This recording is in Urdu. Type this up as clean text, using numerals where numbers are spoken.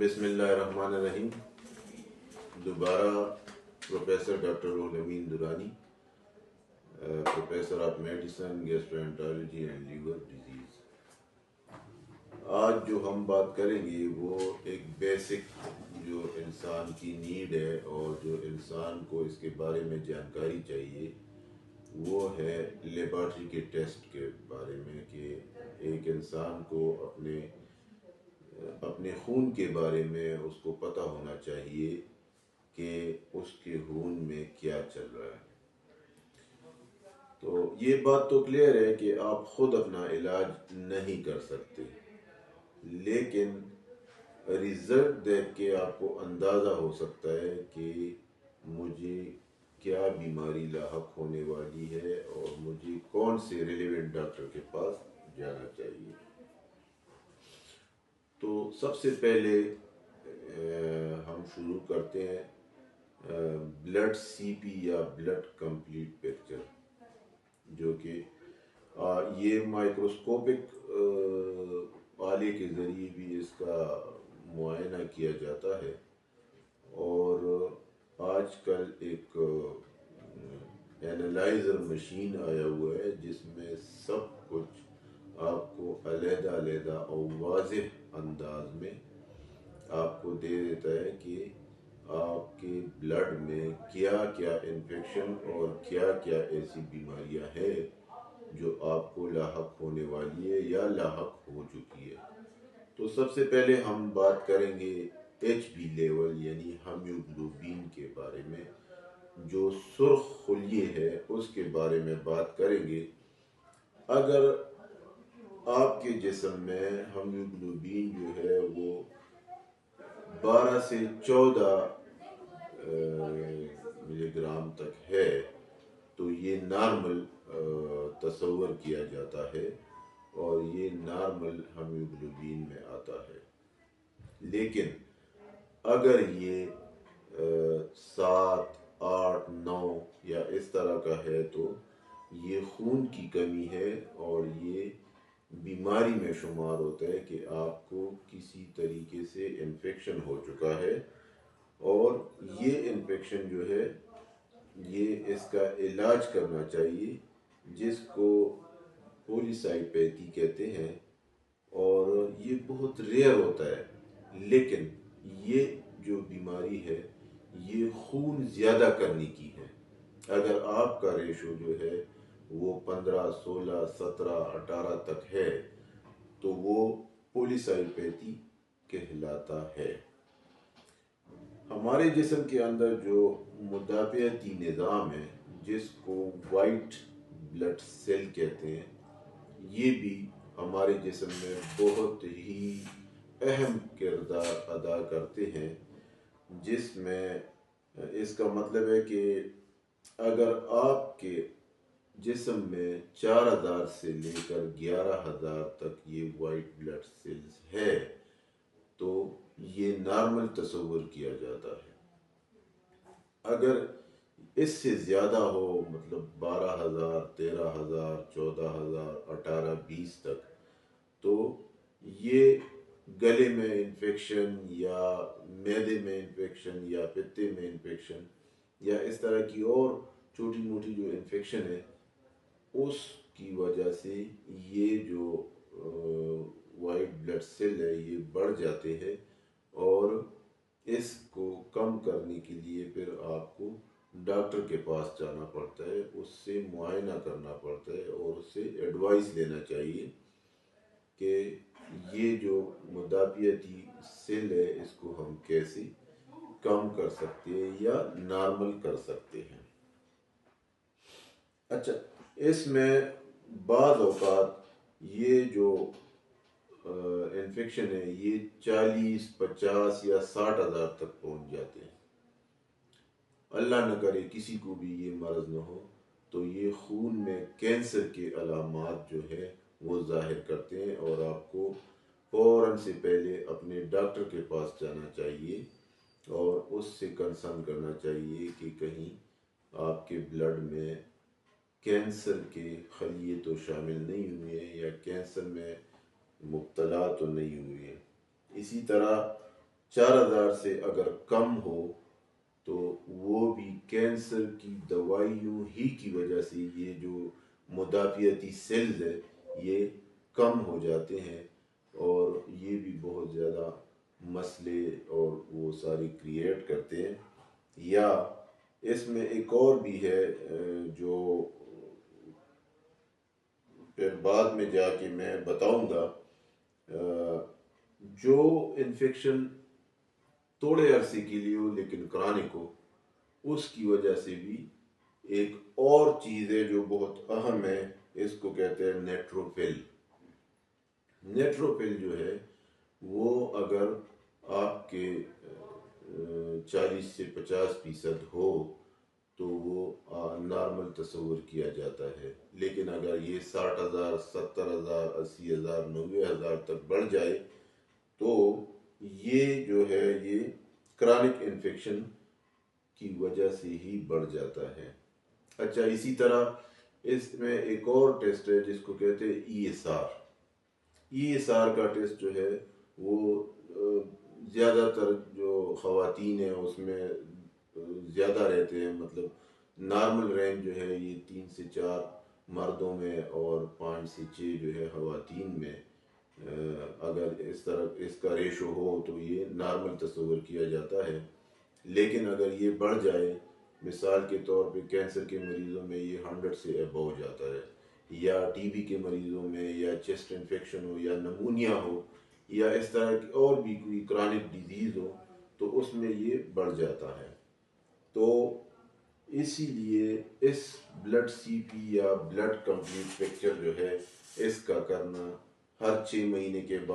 بسم اللہ الرحمن الرحیم۔ دوبارہ professor doctor Ruh Amin Durrani, professor of medicine gastroenterology and liver disease. آج جو ہم بات کریں گے وہ ایک بیسک جو انسان کی نیڈ ہے اور جو انسان کو اس کے بارے میں جانکاری چاہیے وہ ہے لیبارٹری کے ٹیسٹ کے بارے میں، کہ ایک انسان کو اپنے خون کے بارے میں اس کو پتہ ہونا چاہیے کہ اس کے خون میں کیا چل رہا ہے۔ تو یہ بات تو کلیئر ہے کہ آپ خود اپنا علاج نہیں کر سکتے، لیکن ریزلٹ دیکھ کے آپ کو اندازہ ہو سکتا ہے کہ مجھے کیا بیماری لاحق ہونے والی ہے اور مجھے کون سے ریلیونٹ ڈاکٹر کے پاس جانا چاہیے۔ تو سب سے پہلے ہم شروع کرتے ہیں بلڈ سی پی یا بلڈ کمپلیٹ پکچر، جو کہ یہ مائکروسکوپک آلے کے ذریعے بھی اس کا معائنہ کیا جاتا ہے، اور آج کل ایک اینالائزر مشین آیا ہوا ہے جس میں سب کچھ آپ کو علیحدہ علیحدہ اور واضح انداز میں آپ کو دے دیتا ہے کہ آپ کے بلڈ میں کیا کیا انفیکشن اور کیا کیا ایسی بیماریاں ہیں جو آپ کو لاحق ہونے والی ہے یا لاحق ہو چکی ہے۔ تو سب سے پہلے ہم بات کریں گے ایچ بی لیول یعنی ہیموگلوبین کے بارے میں، جو سرخ خلیے ہے اس کے بارے میں بات کریں گے۔ اگر آپ کے جسم میں ہیموگلوبین جو ہے وہ 12 سے 14 ملی گرام تک ہے تو یہ نارمل تصور کیا جاتا ہے اور یہ نارمل ہیموگلوبین میں آتا ہے۔ لیکن اگر یہ 7، 8، 9 یا اس طرح کا ہے تو یہ خون کی کمی ہے اور یہ بیماری میں شمار ہوتا ہے کہ آپ کو کسی طریقے سے انفیکشن ہو چکا ہے، اور یہ انفیکشن جو ہے یہ اس کا علاج کرنا چاہیے، جس کو پولیسائیپیتھی کہتے ہیں، اور یہ بہت ریئر ہوتا ہے۔ لیکن یہ جو بیماری ہے یہ خون زیادہ کرنے کی ہے۔ اگر آپ کا ریشو جو ہے وہ 15، 16، 17، 18 تک ہے تو وہ پولیسائیپیتھی کہلاتا ہے۔ ہمارے جسم کے اندر جو مدافعتی نظام ہے جس کو وائٹ بلڈ سیل کہتے ہیں، یہ بھی ہمارے جسم میں بہت ہی اہم کردار ادا کرتے ہیں، جس میں اس کا مطلب ہے کہ اگر آپ کے جسم میں 4000 سے لے کر 11000 تک یہ وائٹ بلڈ سیلز ہے تو یہ نارمل تصور کیا جاتا ہے۔ اگر اس سے زیادہ ہو، مطلب 12000، 13000، 14000، 18، 20 تک، تو یہ گلے میں انفیکشن یا معدے میں انفیکشن یا پتے میں انفیکشن یا اس طرح کی اور چھوٹی موٹی جو انفیکشن ہے اس کی وجہ سے یہ جو وائٹ بلڈ سیل ہے یہ بڑھ جاتے ہیں، اور اس کو کم کرنے کے لیے پھر آپ کو ڈاکٹر کے پاس جانا پڑتا ہے، اس سے معائنہ کرنا پڑتا ہے اور اس سے ایڈوائس لینا چاہیے کہ یہ جو مدافعتی سیل ہے اس کو ہم کیسے کم کر سکتے ہیں یا نارمل کر سکتے ہیں۔ اچھا، اس میں بعض اوقات یہ جو انفیکشن ہے یہ 40، 50 یا 60 ہزار تک پہنچ جاتے ہیں۔ اللہ نہ کرے کسی کو بھی یہ مرض نہ ہو تو یہ خون میں کینسر کے علامات جو ہے وہ ظاہر کرتے ہیں، اور آپ کو فوراً سے پہلے اپنے ڈاکٹر کے پاس جانا چاہیے اور اس سے کنسرن کرنا چاہیے کہ کہیں آپ کے بلڈ میں کینسر کے خلیے تو شامل نہیں ہوئے ہیں یا کینسر میں مبتلا تو نہیں ہوئے ہیں۔ اسی طرح 4000 سے اگر کم ہو تو وہ بھی کینسر کی دوائیوں ہی کی وجہ سے یہ جو مدافعتی سیلز ہے یہ کم ہو جاتے ہیں، اور یہ بھی بہت زیادہ مسئلے اور وہ ساری کریٹ کرتے ہیں۔ یا اس میں ایک اور بھی ہے جو پھر بعد میں جا کے میں بتاؤں گا، جو انفیکشن تھوڑے عرصے کے لیے ہو لیکن کرانک ہو، اس کی وجہ سے بھی ایک اور چیز ہے جو بہت اہم ہے، اس کو کہتے ہیں نیٹروفل۔ نیٹروفل جو ہے وہ اگر آپ کے 40 سے 50% ہو تو وہ نارمل تصور کیا جاتا ہے، لیکن اگر یہ 60,000 70,000 80,000 90,000 تک بڑھ جائے تو یہ جو ہے یہ کرانک انفیکشن کی وجہ سے ہی بڑھ جاتا ہے۔ اچھا، اسی طرح اس میں ایک اور ٹیسٹ ہے جس کو کہتے ہیں E S R. E S R کا ٹیسٹ جو ہے وہ زیادہ تر جو خواتین ہیں اس میں زیادہ رہتے ہیں، مطلب نارمل رینج جو ہے یہ 3 سے 4 مردوں میں اور 5 سے 6 جو ہے خواتین میں، اگر اس طرح اس کا ریشو ہو تو یہ نارمل تصور کیا جاتا ہے۔ لیکن اگر یہ بڑھ جائے، مثال کے طور پہ کینسر کے مریضوں میں یہ 100 سے ابو جاتا ہے، یا ٹی بی کے مریضوں میں، یا چیسٹ انفیکشن ہو، یا نمونیا ہو، یا اس طرح کی اور بھی کوئی کرانک ڈیزیز ہو تو اس میں یہ بڑھ جاتا ہے۔ تو اسی لیے اس بلڈ سی پی یا بلڈ کمپلیٹ پکچر جو ہے اس کا کرنا ہر 6 مہینے کے بعد